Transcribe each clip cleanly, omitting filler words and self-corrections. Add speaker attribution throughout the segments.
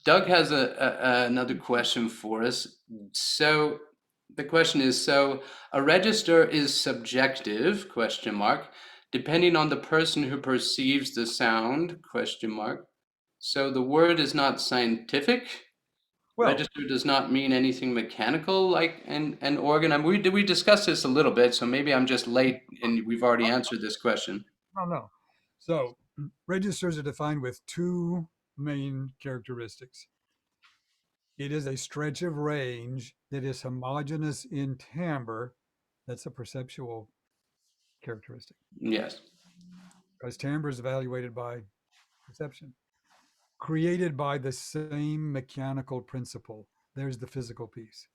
Speaker 1: Doug has another question for us. So the question is, so a register is subjective, question mark, depending on the person who perceives the sound, question mark. So the word is not scientific.
Speaker 2: Well,
Speaker 1: Register does not mean anything mechanical like an organ. I mean, we discussed this a little bit, so maybe I'm just late and we've already answered this question.
Speaker 2: no, no. So registers are defined with two main characteristics. It is a stretch of range that is homogeneous in timbre. That's a perceptual characteristic
Speaker 1: Yes.
Speaker 2: because timbre is evaluated by perception, created by the same mechanical principle. There's the physical piece.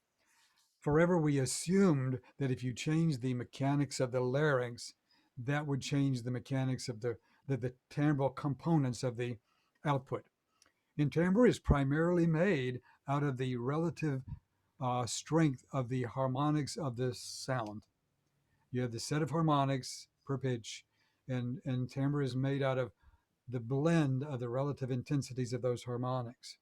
Speaker 2: Forever, we assumed that if you change the mechanics of the larynx, that would change the mechanics of the timbral components of the output. And timbre is primarily made out of the relative strength of the harmonics of the sound. You have the set of harmonics per pitch, and timbre is made out of the blend of the relative intensities of those harmonics.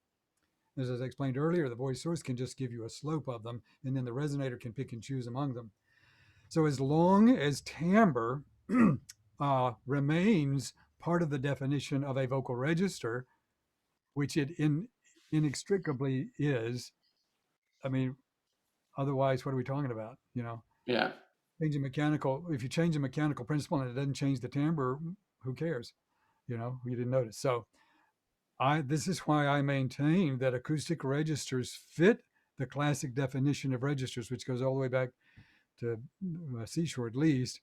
Speaker 2: As I explained earlier, the voice source can just give you a slope of them, and then the resonator can pick and choose among them. So as long as timbre remains part of the definition of a vocal register, which it inextricably is, I mean, otherwise, what are we talking about?
Speaker 1: Yeah.
Speaker 2: If you change a mechanical principle and it doesn't change the timbre, who cares? You didn't notice. So this is why I maintain that acoustic registers fit the classic definition of registers, which goes all the way back to Seashore at least.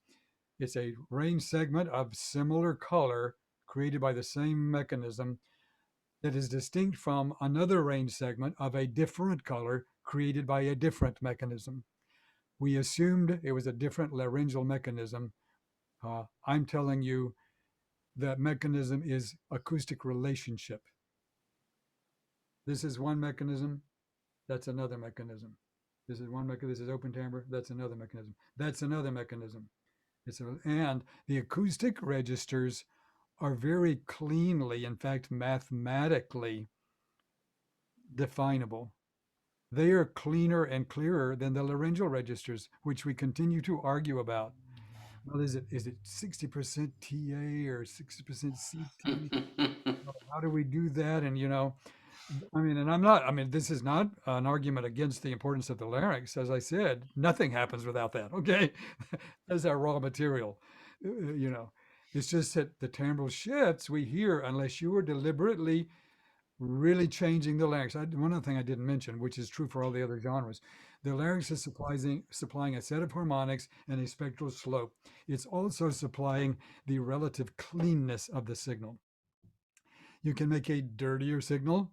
Speaker 2: It's a range segment of similar color created by the same mechanism that is distinct from another range segment of a different color created by a different mechanism. We assumed it was a different laryngeal mechanism. I'm telling you that mechanism is acoustic relationship. This is one mechanism, that's another mechanism. This is one mechanism, this is open timbre, that's another mechanism. That's another mechanism. And the acoustic registers are very cleanly, in fact, mathematically definable. They are cleaner and clearer than the laryngeal registers, which we continue to argue about. Well, is it 60% TA or 60% CT? How do we do that? And this is not an argument against the importance of the larynx. As I said, nothing happens without that. Okay, that's our raw material. It's just that the timbral shifts we hear unless you are deliberately really changing the larynx. One other thing I didn't mention, which is true for all the other genres, the larynx is supplying a set of harmonics and a spectral slope. It's also supplying the relative cleanness of the signal. You can make a dirtier signal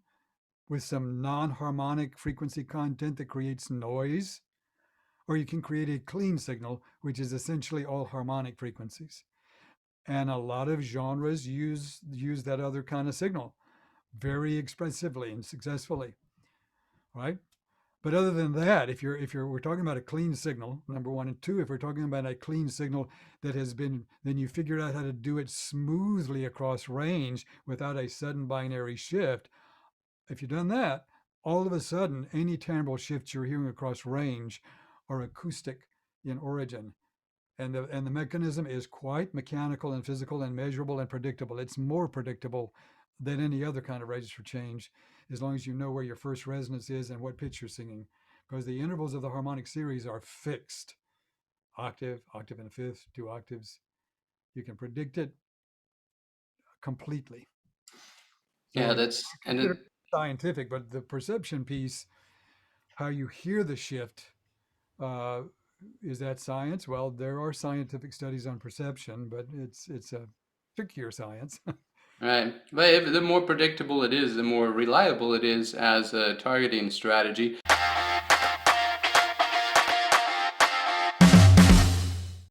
Speaker 2: with some non-harmonic frequency content that creates noise, or you can create a clean signal, which is essentially all harmonic frequencies. And a lot of genres use that other kind of signal very expressively and successfully, right? But other than that, we're talking about a clean signal, number one, and two, if we're talking about a clean signal that has been, then you figured out how to do it smoothly across range without a sudden binary shift. If you've done that, all of a sudden, any timbral shifts you're hearing across range are acoustic in origin. And the mechanism is quite mechanical and physical and measurable and predictable. It's more predictable than any other kind of register change, as long as you know where your first resonance is and what pitch you're singing, because the intervals of the harmonic series are fixed. Octave and a fifth, 2 octaves. You can predict it completely. So
Speaker 1: Yeah,
Speaker 2: it's
Speaker 1: that's and it,
Speaker 2: considered scientific, but the perception piece, how you hear the shift, uh, is that science? Well, there are scientific studies on perception, but it's a trickier science.
Speaker 1: right. But the more predictable it is, the more reliable it is as a targeting strategy.